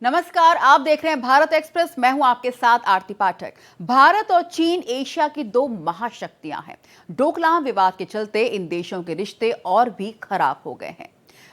नमस्कार, आप देख रहे हैं भारत एक्सप्रेस। मैं हूं आपके साथ आरती पाठक। भारत और चीन एशिया की दो महाशक्तियां हैं। डोकलाम विवाद के चलते इन देशों के रिश्ते और भी खराब हो गए हैं।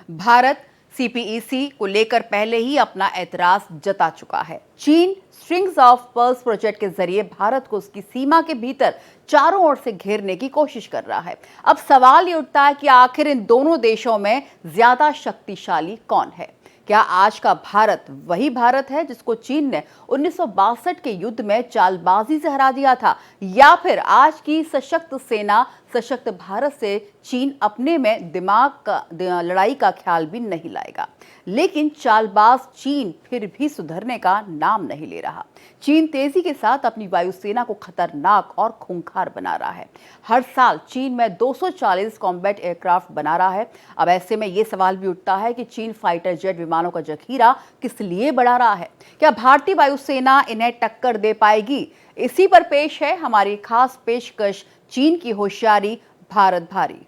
भारत सीपीईसी को लेकर पहले ही अपना ऐतराज जता चुका है। चीन स्ट्रिंग्स ऑफ पर्ल्स प्रोजेक्ट के जरिए भारत को उसकी सीमा के भीतर चारों ओर से घेरने की कोशिश कर रहा है। अब सवाल ये उठता है कि आखिर इन दोनों देशों में ज्यादा शक्तिशाली कौन है? क्या आज का भारत वही भारत है जिसको चीन ने 1962 के युद्ध में चालबाजी से हरा दिया था, या फिर आज की सशक्त सेना सशक्त भारत से चीन अपने में दिमाग का लड़ाई का ख्याल भी नहीं लाएगा? लेकिन चालबाज चीन फिर भी सुधरने का नाम नहीं ले रहा। चीन तेजी के साथ अपनी वायुसेना को खतरनाक और खूंखार बना रहा है। हर साल चीन में 240 कॉम्बैट एयरक्राफ्ट बना रहा है। अब ऐसे में यह सवाल भी उठता है कि चीन फाइटर जेट विमानों का जखीरा किस लिए बढ़ा रहा है? क्या भारतीय वायुसेना इन्हें टक्कर दे पाएगी? इसी पर पेश है हमारी खास पेशकश, चीन की होशियारी, भारत भारी।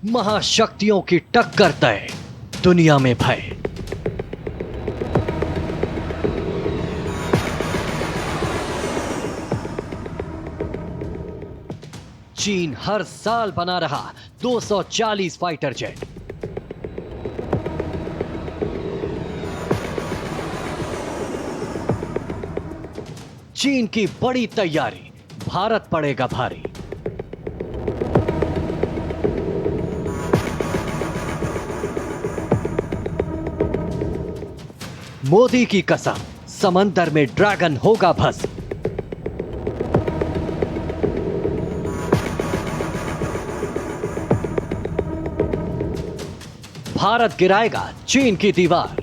महाशक्तियों की टक्कर तय, दुनिया में भय। चीन हर साल बना रहा 240 फाइटर जेट। चीन की बड़ी तैयारी, भारत पड़ेगा भारी। मोदी की कसम, समंदर में ड्रैगन होगा भस्म। भारत गिराएगा चीन की दीवार।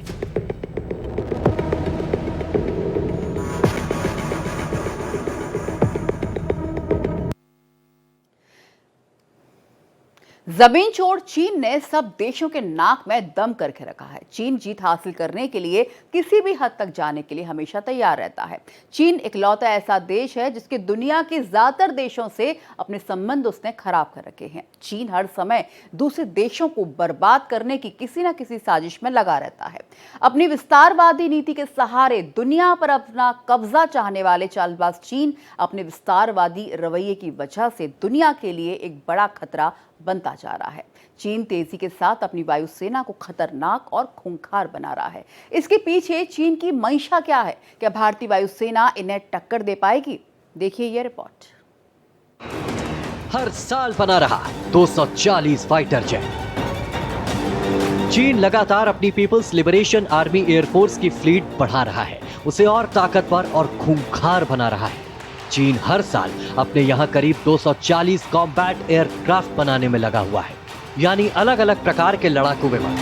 जमीन छोड़ चीन ने सब देशों के नाक में दम करके रखा है। चीन जीत हासिल करने के लिए किसी भी हद तक जाने के लिए हमेशा तैयार रहता है। चीन इकलौता ऐसा देश है जिसके दुनिया के ज्यादातर देशों से अपने संबंध उसने खराब कर रखे हैं। चीन हर समय दूसरे देशों को बर्बाद करने की किसी न किसी साजिश में लगा रहता है। अपनी विस्तारवादी नीति के सहारे दुनिया पर अपना कब्जा चाहने वाले चालबाज चीन अपने विस्तारवादी रवैये की वजह से दुनिया के लिए एक बड़ा खतरा बनता जा रहा है। चीन तेजी के साथ अपनी वायुसेना को खतरनाक और खूंखार बना रहा है। इसके पीछे चीन की मंशा क्या है? क्या भारतीय वायुसेना इन्हें टक्कर दे पाएगी? देखिए ये रिपोर्ट। हर साल बना रहा 240 फाइटर जेट। चीन लगातार अपनी पीपल्स लिबरेशन आर्मी एयरफोर्स की फ्लीट बढ़ा रहा है, उसे और ताकतवर और खूंखार बना रहा है। चीन हर साल अपने यहां करीब 240 कॉम्बैट एयरक्राफ्ट बनाने में लगा हुआ है, यानी अलग अलग प्रकार के लड़ाकू विमान।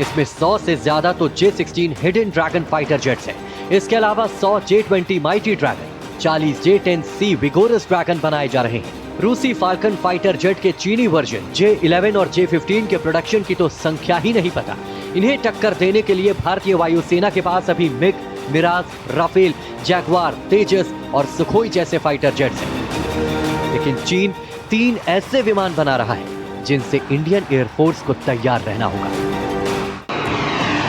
इसमें 100 से ज्यादा तो J-16 hidden dragon fighter jets हैं। इसके अलावा 100 J-20 mighty dragon, 40 J-10C vigorous dragon बनाए जा रहे हैं। रूसी फाल्कन फाइटर जेट के चीनी वर्जन J-11 और J-15 के प्रोडक्शन की तो संख्या ही नहीं पता। इन्हें टक्कर देने के लिए भारतीय वायुसेना के पास अभी मिग, मिराज, राफेल, जैगवार, तेजस और सुखोई जैसे फाइटर जेट्स हैं। लेकिन चीन 3 ऐसे विमान बना रहा है जिनसे इंडियन एयरफोर्स को तैयार रहना होगा।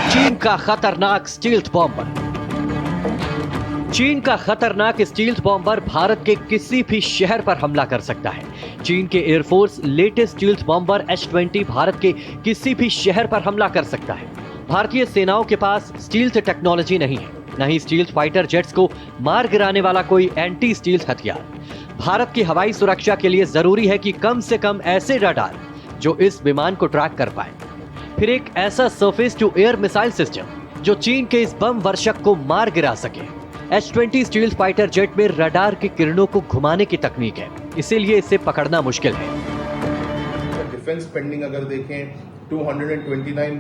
चीन का खतरनाक स्टील्थ बॉम्बर। चीन का खतरनाक स्टील्थ बॉम्बर भारत के किसी भी शहर पर हमला कर सकता है। चीन के air force latest stealth bomber H-20 Bharat के किसी भी शहर पर हमला कर सकता है। भारतीय सेनाओं के पास स्टील्थ टेक्नोलॉजी नहीं है, न ही स्टील्थ फाइटर जेट्स को मार गिराने वाला कोई एंटी स्टील्थ हथियार। भारत की हवाई सुरक्षा के लिए जरूरी है कि कम से कम ऐसे रडार जो इस विमान को ट्रैक कर पाए, फिर एक ऐसा surface to air missile system जो चीन के इस बम वर्षक को मार गिरा सके। H-20 स्टील्थ फाइटर जेट में रडार की किरणों को घुमाने की तकनीक है, इसीलिए इसे पकड़ना मुश्किल है। डिफेंस स्पेंडिंग अगर देखें, $229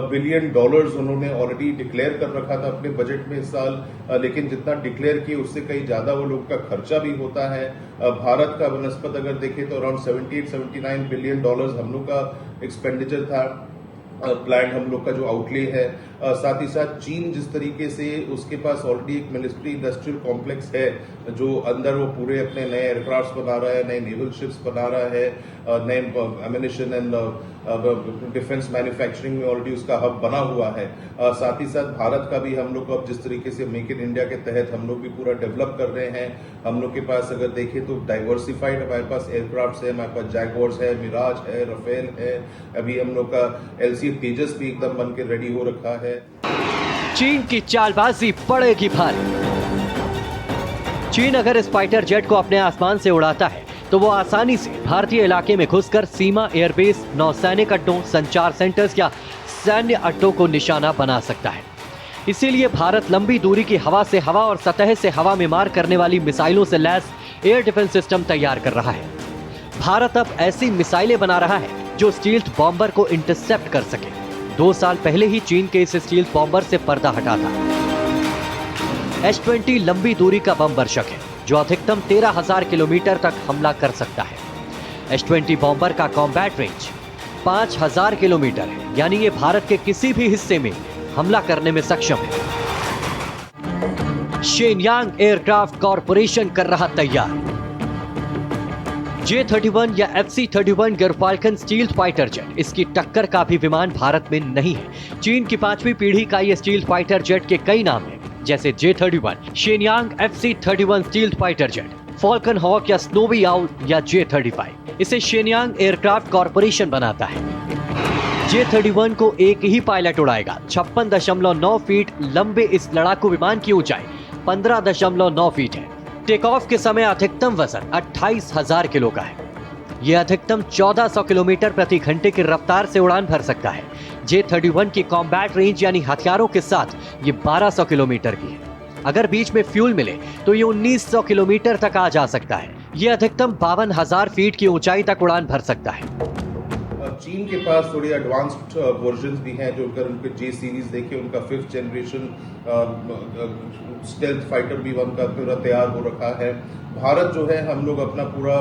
बिलियन उन्होंने ऑलरेडी डिक्लेयर कर रखा था अपने बजट में इस साल, लेकिन जितना डिक्लेयर किए उससे कहीं ज्यादा वो लोग का खर्चा भी होता है। भारत का बनस्पत अगर देखें तो अराउंड $78-79 बिलियन हम लोग का एक्सपेंडिचर था। प्लान हम लोग का जो आउटले है, साथ ही साथ चीन जिस तरीके से उसके पास ऑलरेडी एक मिलिट्री इंडस्ट्रियल कॉम्प्लेक्स है, जो अंदर वो पूरे अपने नए एयरक्राफ्ट बना रहा है, नए नेवल शिप्स बना रहा है, नए एमिनिशन एंड डिफेंस मैन्युफैक्चरिंग में ऑलरेडी उसका हब बना हुआ है। साथ ही साथ भारत का भी हम लोग अब जिस तरीके से मेक इन इंडिया के तहत हम लोग भी पूरा डेवलप कर रहे हैं। हम लोग के पास अगर देखें तो डाइवर्सिफाइड हमारे पास एयरक्राफ्ट है, हमारे पास जैगुआर्स है, मिराज है, राफेल है, अभी हम लोग का LCA तेजस भी एकदम बन के रेडी हो रखा है। चीन की चालबाजी पड़ेगी भारी। चीन अगर इस फाइटर जेट को अपने आसमान से उड़ाता है तो वो आसानी से भारतीय इलाके में घुसकर सीमा, एयरबेस, नौसैनिक अड्डों, संचार सेंटर्स या सैन्य अड्डों को निशाना बना सकता है। इसीलिए भारत लंबी दूरी की हवा से हवा और सतह से हवा में मार करने वाली मिसाइलों से लैस एयर डिफेंस सिस्टम तैयार कर रहा है। भारत अब ऐसी मिसाइलें बना रहा है जो स्टील्थ बॉम्बर को इंटरसेप्ट कर सके। 2 साल पहले ही चीन के इस स्टील्थ बॉम्बर से पर्दा हटा था। H-20 लंबी दूरी का बम वर्षक है जो अधिकतम 13,000 किलोमीटर तक हमला कर सकता है। H-20 बॉम्बर का कॉम्बैट रेंज 5,000 किलोमीटर है, यानी ये भारत के किसी भी हिस्से में हमला करने में सक्षम है। शेनयांग एयरक्राफ्ट कॉरपोरेशन कर रहा तैयार। J-31 या FC-31 गरुफाल्कन स्टील्थ फाइटर जेट, इसकी टक्कर का भी विमान भारत में नहीं है। चीन की 5वीं पीढ़ी का ये स्टील्थ फाइटर जेट के कई नाम हैं, जैसे J-31, Shenyang FC-31 stealth fighter jet, Falcon Hawk या स्नोवी आउल या J-35। इसे शेनयांग एयरक्राफ्ट कॉरपोरेशन बनाता है। J-31 को एक ही पायलट उड़ाएगा। 56.9 फीट लंबे इस लड़ाकू विमान की ऊंचाई 15.9 फीट है। टेक ऑफ के समय अधिकतम वजन 28,000 किलो का है। यह अधिकतम 1400 किलोमीटर प्रति घंटे की रफ्तार से उड़ान भर सकता है। J-31 की कॉम्बैट रेंज यानी हथियारों के साथ ये 1200 किलोमीटर की है। अगर बीच में फ्यूल मिले तो ये 1900 किलोमीटर तक आ जा सकता है। यह अधिकतम 52,000 फीट की ऊंचाई तक उड़ान भर सकता है। चीन के पास थोड़ी एडवांस्ड वर्जन्स भी हैं, जो अगर उनके J सीरीज देखें, उनका 5th जनरेशन स्टेल्थ फाइटर भी उनका पूरा तैयार हो रखा है। भारत जो है, हम लोग अपना पूरा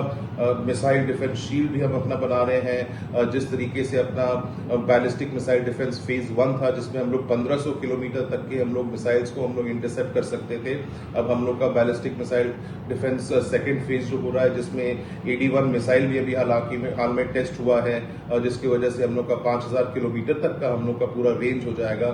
मिसाइल डिफेंस शील्ड भी हम अपना बना रहे हैं। जिस तरीके से अपना बैलिस्टिक मिसाइल डिफेंस फेज 1 था, जिसमें हम लोग 1500 किलोमीटर तक के हम लोग मिसाइल्स को हम लोग इंटरसेप्ट कर सकते थे। अब हम लोग का ballistic missile defence second phase जो हो रहा है, जिसमें AD-1 मिसाइल भी अभी हाल में टेस्ट हुआ है, जिसकी वजह से हम लोग का 5000 किलोमीटर तक का हम लोग का पूरा रेंज हो जाएगा।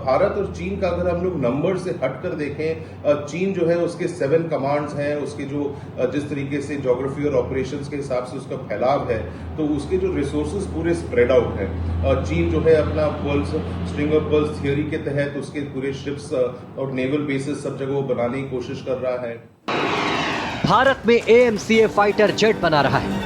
भारत और चीन का अगर हम लोग नंबर से हटकर देखें, चीन जो है उसके 7 कमांड्स हैं, उसके जो जिस तरीके से ज्योग्राफी और ऑपरेशंस के हिसाब से उसका फैलाव है, तो उसके जो रिसोर्सेज पूरे स्प्रेड आउट है। चीन जो है अपना pearls, string of pearls theory के तहत उसके पूरे शिप्स और नेवल बेसिस सब जगह वो बनाने की कोशिश कर रहा है। भारत में AMCA फाइटर जेट बना रहा है।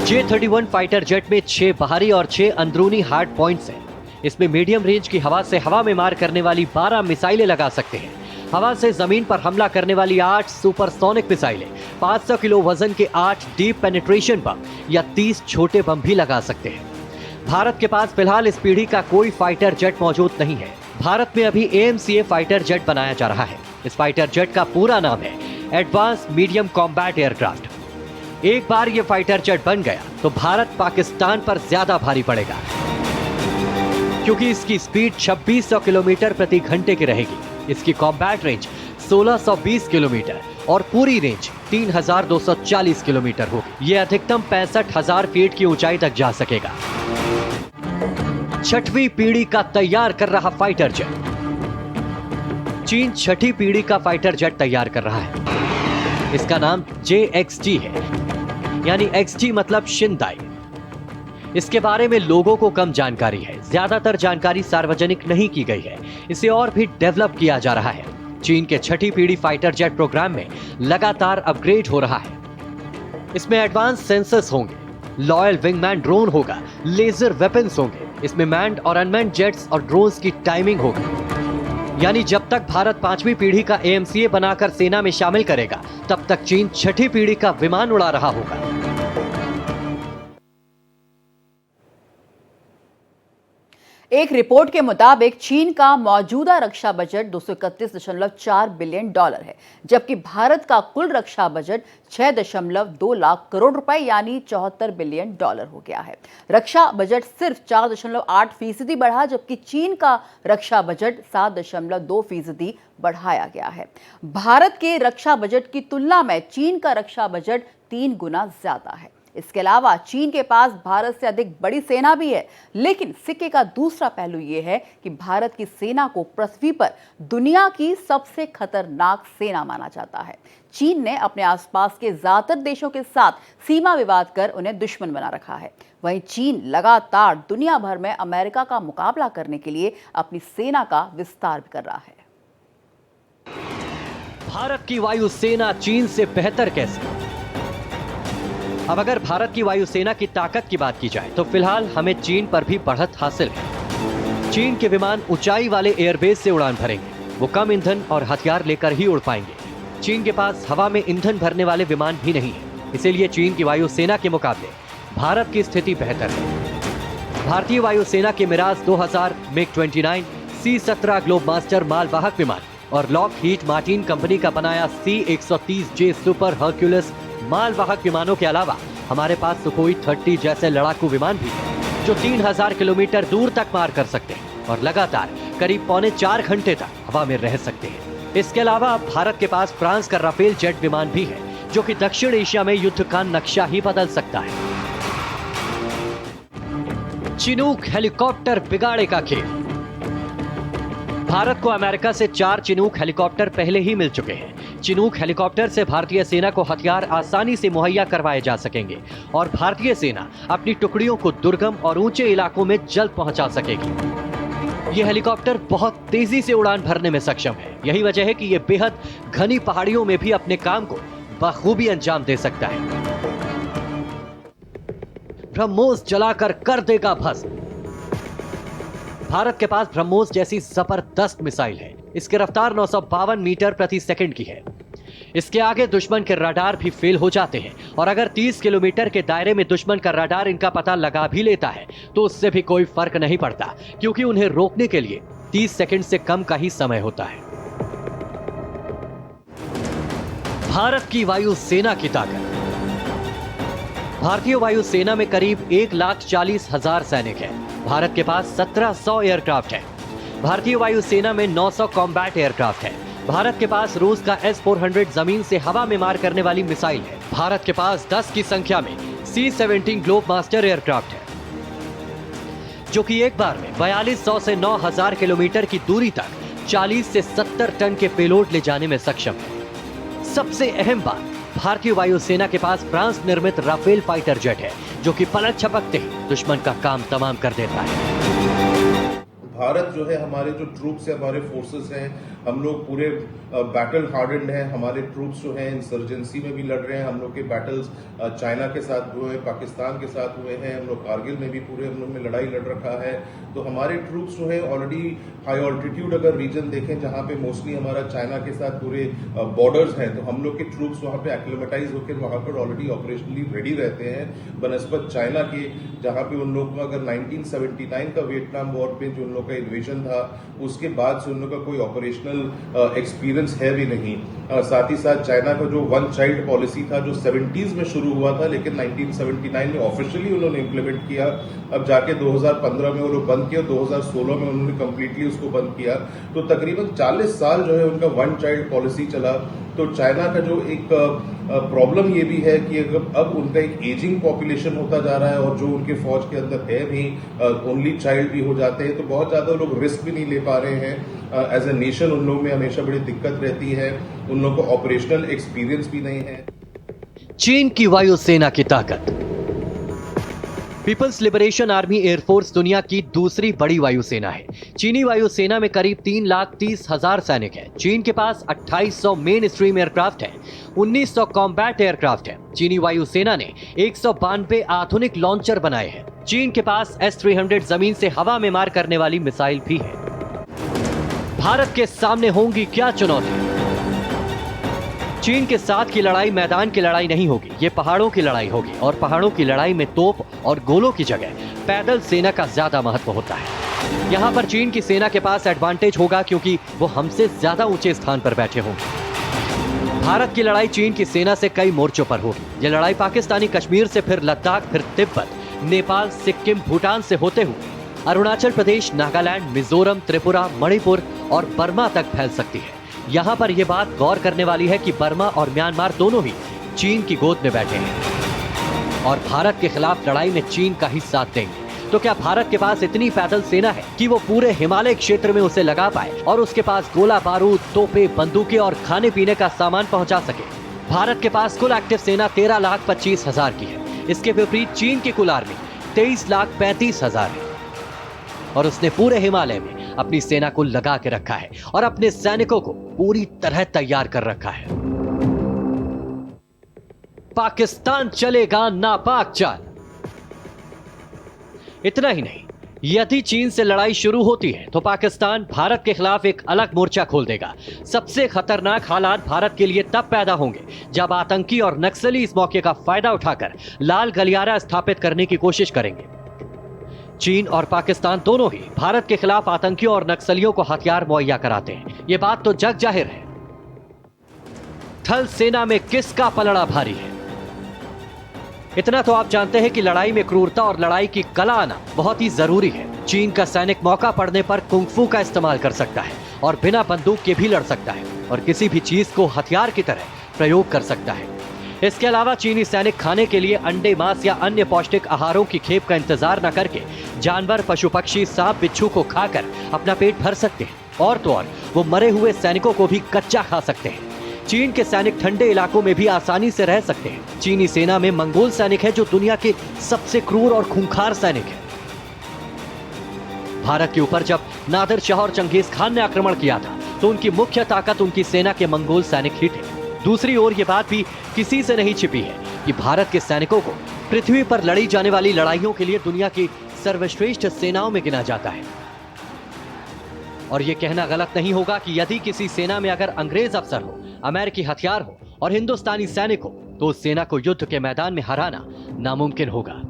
J-31 फाइटर जेट में 6 बाहरी और 6 अंदरूनी हार्ड पॉइंट्स हैं। इसमें मीडियम रेंज की हवा से हवा में मार करने वाली 12 मिसाइलें लगा सकते हैं। हवा से जमीन पर हमला करने वाली 8 सुपरसोनिक मिसाइलें, 500 किलो वजन के 8 डीप पेनिट्रेशन बम या 30 छोटे बम भी लगा सकते हैं। भारत के पास फिलहाल इस पीढ़ी का कोई फाइटर जेट मौजूद नहीं है। भारत में अभी AMCA फाइटर जेट बनाया जा रहा है। इस फाइटर जेट का पूरा नाम है एडवांस मीडियम कॉम्बैट एयरक्राफ्ट। एक बार ये फाइटर जेट बन गया तो भारत पाकिस्तान पर ज्यादा भारी पड़ेगा, क्योंकि इसकी स्पीड 2600 किलोमीटर प्रति घंटे की रहेगी। इसकी कॉम्बैट रेंज 1620 किलोमीटर और पूरी रेंज 3240 किलोमीटर होगी। यह अधिकतम 65,000 फीट की ऊंचाई तक जा सकेगा। 6वीं पीढ़ी का तैयार कर रहा फाइटर जेट। चीन 6ठी पीढ़ी का फाइटर जेट तैयार कर रहा है। इसका नाम JXT है, यानी XT मतलब शिनदाई। इसके बारे में लोगों को कम जानकारी है। ज्यादातर जानकारी सार्वजनिक नहीं की गई है। इसे और भी डेवलप किया जा रहा है। चीन के 6ठी पीढ़ी फाइटर जेट प्रोग्राम में लगातार अपग्रेड हो रहा है। इसमें एडवांस सेंसर्स होंगे, लॉयल विंगमैन ड्रोन होगा, लेजर वेपन्स होंगे। इसमें मैन्ड और अनमैन्ड जेट्स और ड्रोन्स की टाइमिंग होगी। यानी जब तक भारत 5वीं पीढ़ी का AMCA बनाकर सेना में शामिल करेगा, तब तक चीन 6ठी पीढ़ी का विमान उड़ा रहा होगा। एक रिपोर्ट के मुताबिक चीन का मौजूदा रक्षा बजट 231.4 बिलियन डॉलर है, जबकि भारत का कुल रक्षा बजट 6.2 लाख करोड़ रुपए यानी 74 बिलियन डॉलर हो गया है। रक्षा बजट सिर्फ 4.8% बढ़ा, जबकि चीन का रक्षा बजट 7.2% बढ़ाया गया है। भारत के रक्षा बजट की तुलना में चीन का रक्षा बजट 3 गुना ज्यादा है। इसके अलावा चीन के पास भारत से अधिक बड़ी सेना भी है, लेकिन सिक्के का दूसरा पहलू यह है कि भारत की सेना को पृथ्वी पर दुनिया की सबसे खतरनाक सेना माना जाता है। चीन ने अपने आसपास के ज्यादातर देशों के साथ सीमा विवाद कर उन्हें दुश्मन बना रखा है। वहीं चीन लगातार दुनिया भर में अमेरिका का मुकाबला करने के लिए अपनी सेना का विस्तार कर रहा है। भारत की वायुसेना चीन से बेहतर कैसे? अब अगर भारत की वायुसेना की ताकत की बात की जाए तो फिलहाल हमें चीन पर भी बढ़त हासिल है। चीन के विमान ऊंचाई वाले एयरबेस से उड़ान भरेंगे, वो कम ईंधन और हथियार लेकर ही उड़ पाएंगे। चीन के पास हवा में ईंधन भरने वाले विमान भी नहीं है, इसीलिए चीन की वायुसेना के मुकाबले भारत की स्थिति बेहतर है। भारतीय वायुसेना के मिराज 2000, MiG-29, C-17 ग्लोबमास्टर मालवाहक विमान और लॉकहीड मार्टिन कंपनी का बनाया C-130J सुपर हरक्यूलिस मालवाहक विमानों के अलावा हमारे पास सुखोई 30 जैसे लड़ाकू विमान भी हैं, जो 3000 किलोमीटर दूर तक मार कर सकते हैं और लगातार करीब 3.25 घंटे तक हवा में रह सकते हैं। इसके अलावा भारत के पास फ्रांस का राफेल जेट विमान भी है, जो कि दक्षिण एशिया में युद्ध का नक्शा ही बदल सकता है। चिनूक हेलीकॉप्टर बिगाड़े का खेल। भारत को अमेरिका से 4 चिनूक हेलीकॉप्टर पहले ही मिल चुके हैं। चिनूक हेलीकॉप्टर से भारतीय सेना को हथियार आसानी से मुहैया करवाए जा सकेंगे और भारतीय सेना अपनी टुकड़ियों को दुर्गम और ऊंचे इलाकों में जल्द पहुंचा सकेगी। यह हेलीकॉप्टर बहुत तेजी से उड़ान भरने में सक्षम है। यही वजह है कि यह बेहद घनी पहाड़ियों में भी अपने काम को बखूबी अंजाम दे सकता है। ब्रह्मोस जलाकर कर देगा भस्म। भारत के पास ब्रह्मोस जैसी जबरदस्त मिसाइल है। इसकी रफ्तार 952 मीटर प्रति सेकंड की है। इसके आगे दुश्मन के रडार भी फेल हो जाते हैं और अगर 30 किलोमीटर के दायरे में दुश्मन का रडार इनका पता लगा भी लेता है तो उससे भी कोई फर्क नहीं पड़ता, क्योंकि उन्हें रोकने के लिए 30 सेकंड से कम का ही समय होता है। भारत की वायुसेना की ताकत। भारतीय वायुसेना में करीब 1,40,000 सैनिक हैं। भारत के पास 1700 एयरक्राफ्ट है। भारतीय वायुसेना में 900 कॉम्बैट एयरक्राफ्ट है। भारत के पास रूस का S-400 जमीन से हवा में मार करने वाली मिसाइल है। भारत के पास 10 की संख्या में C-17 ग्लोबमास्टर एयरक्राफ्ट है, जो कि एक बार में 4200 से 9000 किलोमीटर की दूरी तक 40 से 70 टन के पेलोड ले जाने में सक्षम है। सबसे अहम बात, भारतीय वायुसेना के पास फ्रांस निर्मित राफेल फाइटर जेट है, जो कि पलक झपकते ही दुश्मन का काम तमाम कर देता है। भारत जो है, हमारे जो ट्रूप्स है, हमारे फोर्सेस हैं, हम लोग पूरे बैटल हार्डेंड हैं। हमारे ट्रूप्स जो हैं इंसर्जेंसी में भी लड़ रहे हैं। हम लोग के बैटल्स चाइना के साथ हुए हैं, पाकिस्तान के साथ हुए हैं। हम लोग कारगिल में भी पूरे हम लोग ने लड़ाई लड़ रखा है। तो हमारे ट्रूप्स जो है ऑलरेडी हाई ऑल्टीट्यूड अगर रीजन देखें, जहां पे मोस्टली हमारा चाइना के साथ पूरे बॉर्डर्स हैं, तो हम लोग के ट्रूप्स वहां पे एक्लिमेटाइज होकर वहां पर ऑलरेडी ऑपरेशनली रेडी रहते हैं, बनस्पत चाइना के, जहां पे उन लोग का अगर 1979 का वियतनाम वॉर पे जो उन लोग का इन्वेजन था, उसके बाद से उन लोग का कोई ऑपरेशनल एक्सपीरियंस है भी नहीं। साथ ही साथ चाइना का जो वन चाइल्ड पॉलिसी था, जो 70s में शुरू हुआ था, लेकिन 1979 में ऑफिशियली उन्होंने इंप्लीमेंट किया। अब जाके 2015 में वो लोग बंद किया, 2016 में उन्होंने कंप्लीटली उसको बंद किया। तो तकरीबन 40 साल जो है उनका वन चाइल्ड पॉलिसी चला। तो चाइना का जो एक प्रॉब्लम ये भी है कि अब उनका एक एजिंग पॉपुलेशन होता जा रहा है और जो उनके फौज के अंदर है भी ओनली चाइल्ड भी हो जाते हैं, तो बहुत ज्यादा लोग रिस्क भी नहीं ले पा रहे हैं। एज ए नेशन उन लोगों में हमेशा बड़ी दिक्कत रहती है। उन लोगों को ऑपरेशनल एक्सपीरियंस भी नहीं है। चीन की वायुसेना की ताकत। पीपल्स लिबरेशन आर्मी एयरफोर्स दुनिया की दूसरी बड़ी वायुसेना है। चीनी वायुसेना में करीब 3,30,000 सैनिक हैं। चीन के पास 2800 मेन स्ट्रीम एयरक्राफ्ट हैं, 1900 कॉम्बैट एयरक्राफ्ट हैं। चीनी वायुसेना ने 192 आधुनिक लॉन्चर बनाए हैं। चीन के पास S-300 जमीन से हवा में मार करने वाली मिसाइल भी है। भारत के सामने होंगी क्या चुनौती? चीन के साथ की लड़ाई मैदान की लड़ाई नहीं होगी, ये पहाड़ों की लड़ाई होगी और पहाड़ों की लड़ाई में तोप और गोलों की जगह पैदल सेना का ज्यादा महत्व होता है। यहाँ पर चीन की सेना के पास एडवांटेज होगा क्योंकि वो हमसे ज्यादा ऊंचे स्थान पर बैठे होंगे। भारत की लड़ाई चीन की सेना से कई मोर्चों पर होगी। ये लड़ाई पाकिस्तानी कश्मीर से फिर लद्दाख, फिर तिब्बत, नेपाल, सिक्किम, भूटान से होते हुए अरुणाचल प्रदेश, नागालैंड, मिजोरम, त्रिपुरा, मणिपुर और बर्मा तक फैल सकती है। यहाँ पर यह बात गौर करने वाली है कि बर्मा और म्यांमार दोनों ही चीन की गोद में बैठे हैं और भारत के खिलाफ लड़ाई में चीन का ही साथ देंगे। तो क्या भारत के पास इतनी पैदल सेना है कि वो पूरे हिमालय क्षेत्र में उसे लगा पाए और उसके पास गोला बारूद, तोपे, बंदूकें और खाने पीने का सामान पहुंचा सके? भारत के पास कुल एक्टिव सेना 13,25,000 की है। इसके विपरीत चीन की कुल आर्मी 23,35,000 है और उसने पूरे हिमालय में अपनी सेना को लगा के रखा है और अपने सैनिकों को पूरी तरह तैयार कर रखा है। पाकिस्तान चलेगा नापाक चाल। इतना ही नहीं, यदि चीन से लड़ाई शुरू होती है तो पाकिस्तान भारत के खिलाफ एक अलग मोर्चा खोल देगा। सबसे खतरनाक हालात भारत के लिए तब पैदा होंगे जब आतंकी और नक्सली इस मौके का फायदा उठाकर लाल गलियारा स्थापित करने की कोशिश करेंगे। चीन और पाकिस्तान दोनों ही भारत के खिलाफ आतंकियों और नक्सलियों को हथियार मुहैया कराते हैं। यह बात तो जग जाहिर है। थल सेना में किसका पलड़ा भारी है? इतना तो आप जानते हैं कि लड़ाई में क्रूरता और लड़ाई की कला आना बहुत ही जरूरी है। चीन का सैनिक मौका पड़ने पर कुंग-फू का इस्तेमाल कर सकता है और बिना बंदूक के भी लड़ सकता है और किसी भी चीज को हथियार की तरह प्रयोग कर सकता है। इसके अलावा चीनी सैनिक खाने के लिए अंडे, मांस या अन्य पौष्टिक आहारों की खेप का इंतजार न करके जानवर, पशु पक्षी, सांप, बिच्छू को खाकर अपना पेट भर सकते हैं और तो और वो मरे हुए सैनिकों को भी कच्चा खा सकते हैं। चीन के सैनिक ठंडे इलाकों में भी आसानी से रह सकते हैं। चीनी सेना में मंगोल सैनिक है जो दुनिया के सबसे क्रूर और खूंखार सैनिक है। भारत के ऊपर जब नादिर शाह और चंगेज खान ने आक्रमण किया था तो उनकी मुख्य ताकत उनकी सेना के मंगोल सैनिक ही थे। दूसरी ओर यह बात भी किसी से नहीं छिपी है कि भारत के सैनिकों को पृथ्वी पर लड़ी जाने वाली लड़ाइयों के लिए दुनिया की सर्वश्रेष्ठ सेनाओं में गिना जाता है। और यह कहना गलत नहीं होगा कि यदि किसी सेना में अगर अंग्रेज अफसर हो, अमेरिकी हथियार हो और हिंदुस्तानी सैनिक हो तो उस सेना को युद्ध के मैदान में हराना नामुमकिन होगा।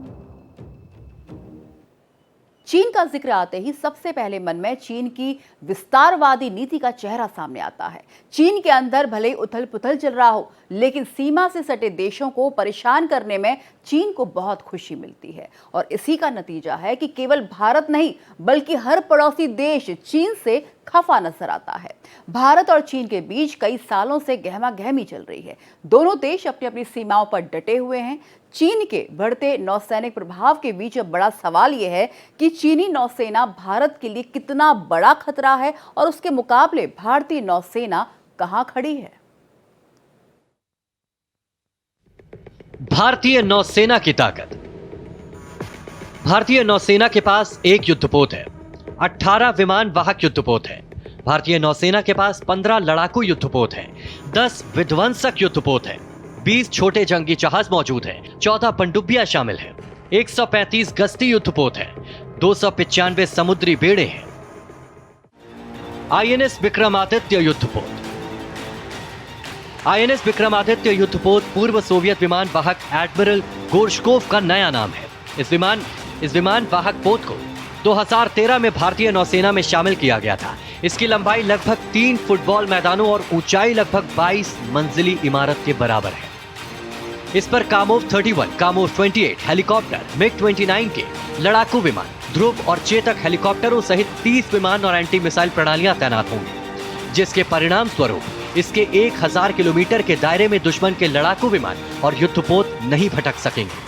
चीन का जिक्र आते ही सबसे पहले मन में चीन की विस्तारवादी नीति का चेहरा सामने आता है। चीन के अंदर भले ही उथल पुथल चल रहा हो, लेकिन सीमा से सटे देशों को परेशान करने में चीन को बहुत खुशी मिलती है और इसी का नतीजा है कि केवल भारत नहीं बल्कि हर पड़ोसी देश चीन से खफा नजर आता है। भारत और चीन के बीच कई सालों से गहमा गहमी चल रही है। दोनों देश अपनी अपनी सीमाओं पर डटे हुए हैं। चीन के बढ़ते नौसैनिक प्रभाव के बीच अब बड़ा सवाल यह है कि चीनी नौसेना भारत के लिए कितना बड़ा खतरा है और उसके मुकाबले भारतीय नौसेना कहां खड़ी है। भारतीय नौसेना की ताकत। भारतीय नौसेना के पास एक युद्धपोत है, 18 विमान वाहक युद्धपोत है। भारतीय नौसेना के पास 15 लड़ाकू युद्धपोत हैं, 10 विध्वंसक युद्धपोत हैं, 20 छोटे जंगी जहाज मौजूद हैं, 14 पनडुब्बियां शामिल हैं, 135 गश्ती युद्धपोत हैं, 295 समुद्री बेड़े हैं। आईएनएस विक्रमादित्य युद्धपोत। आईएनएस विक्रमादित्य युद्धपोत पूर्व सोवियत विमान वाहक एडमिरल गोर्शकोव का नया नाम है। इस विमान वाहक पोत को 2013 में भारतीय नौसेना में शामिल किया गया था। इसकी लंबाई लगभग 3 फुटबॉल मैदानों और ऊंचाई लगभग 22 मंजिली इमारत के बराबर है। इस पर कामोव 31, कामोव 28 हेलीकॉप्टर, मिग-29 के लड़ाकू विमान, ध्रुव और चेतक हेलीकॉप्टरों सहित 30 विमान और एंटी मिसाइल प्रणालियां तैनात होंगी, जिसके परिणाम स्वरूप इसके 1000 किलोमीटर के दायरे में दुश्मन के लड़ाकू विमान और युद्धपोत नहीं भटक सकेंगे।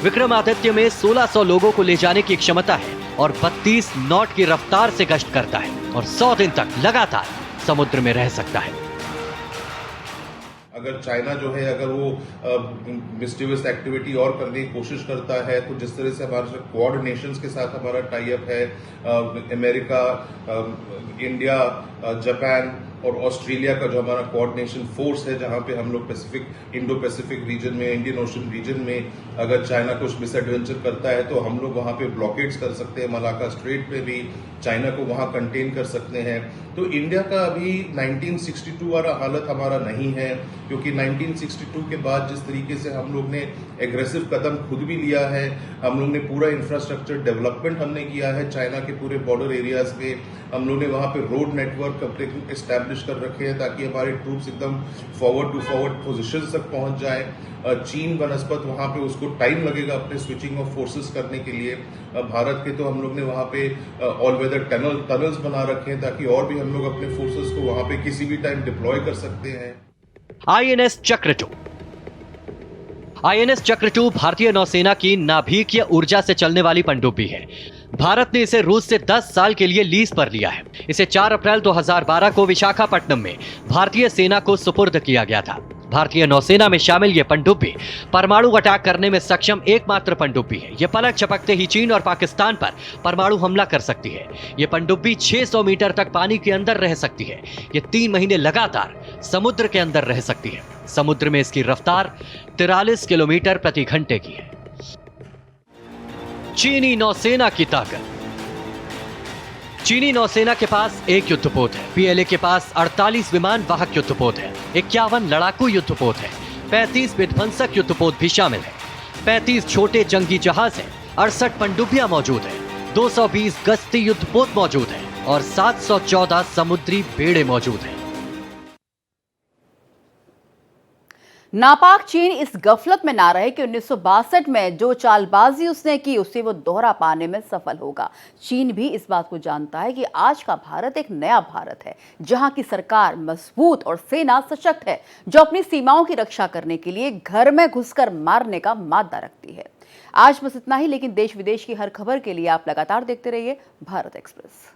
विक्रमादित्य में 1600 लोगों को ले जाने की क्षमता है और 32 नॉट की रफ्तार से गश्त करता है और 100 दिन तक लगातार समुद्र में रह सकता है। अगर चाइना जो है अगर वो मिस्टीवियस एक्टिविटी और करने की कोशिश करता है तो जिस तरह से हमारे क्वाड नेशंस के साथ हमारा टाई अप है, अमेरिका, इंडिया, जापान और ऑस्ट्रेलिया का जो हमारा कोऑर्डिनेशन फोर्स है, जहां पे हम लोग इंडो पैसिफिक रीजन में, इंडियन ओशन रीजन में अगर चाइना कुछ मिसएडवेंचर करता है तो हम लोग वहां पे ब्लॉकेड्स कर सकते हैं। मलाका स्ट्रेट पे भी चाइना को वहां कंटेन कर सकते हैं। तो इंडिया का अभी 1962 वाला हालत हमारा नहीं है, क्योंकि 1962 के बाद जिस तरीके से हम लोग ने एग्रेसिव कदम खुद भी लिया है, हम लोग ने पूरा इंफ्रास्ट्रक्चर डेवलपमेंट हमने किया है चाइना के पूरे बॉर्डर एरियाज पे, हम लोग ने वहां पे रोड नेटवर्क एस्टैब्लिश कर रखे हैं ताकि हमारे ट्रूप्स एकदम फॉरवर्ड टू फॉरवर्ड पोजिशन तक पहुंच जाए। चीन बनस्पत वहां पे उसको टाइम लगेगा अपने स्विचिंग ऑफ फोर्सेस करने के लिए। भारत के तो हम लोग ने वहां पे ऑल वेदर टनल्स बना रखे हैं ताकि और भी हम लोग अपने फोर्सेस को वहां पे किसी भी टाइम डिप्लॉय कर सकते हैं। आईएनएस चक्रटू। आईएनएस चक्रटू भारतीय नौसेना की नाभिकीय ऊर्जा से चलने वाली पनडुब्बी है। भारत ने इसे रूस से 10 साल के लिए लीज पर लिया है। इसे 4 अप्रैल 2012 को विशाखापट्टनम में भारतीय सेना को सुपुर्द किया गया था। भारतीय नौसेना में शामिल यह पनडुब्बी परमाणु अटैक करने में सक्षम एकमात्र पनडुब्बी है। यह पलक झपकते ही चीन और पाकिस्तान पर परमाणु हमला कर सकती है। यह पनडुब्बी 600 मीटर तक पानी के अंदर रह सकती है। यह 3 महीने लगातार समुद्र के अंदर रह सकती है। समुद्र में इसकी रफ्तार 43 किलोमीटर प्रति घंटे की है। चीनी नौसेना की ताकत। चीनी नौसेना के पास एक युद्धपोत है, पीएलए के पास 48 विमान वाहक युद्धपोत है, 51 लड़ाकू युद्धपोत है, 35 विध्वंसक युद्धपोत भी शामिल है, 35 छोटे जंगी जहाज हैं, 68 पनडुब्बियां मौजूद हैं, 220 गश्ती युद्धपोत मौजूद हैं और 714 समुद्री बेड़े मौजूद हैं। नापाक चीन इस गफलत में ना रहे कि 1962 में जो चालबाजी उसने की उसे वो दोहरा पाने में सफल होगा। चीन भी इस बात को जानता है कि आज का भारत एक नया भारत है, जहां की सरकार मजबूत और सेना सशक्त है, जो अपनी सीमाओं की रक्षा करने के लिए घर में घुसकर मारने का मादा रखती है। आज बस इतना ही, लेकिन देश विदेश की हर खबर के लिए आप लगातार देखते रहिए भारत एक्सप्रेस।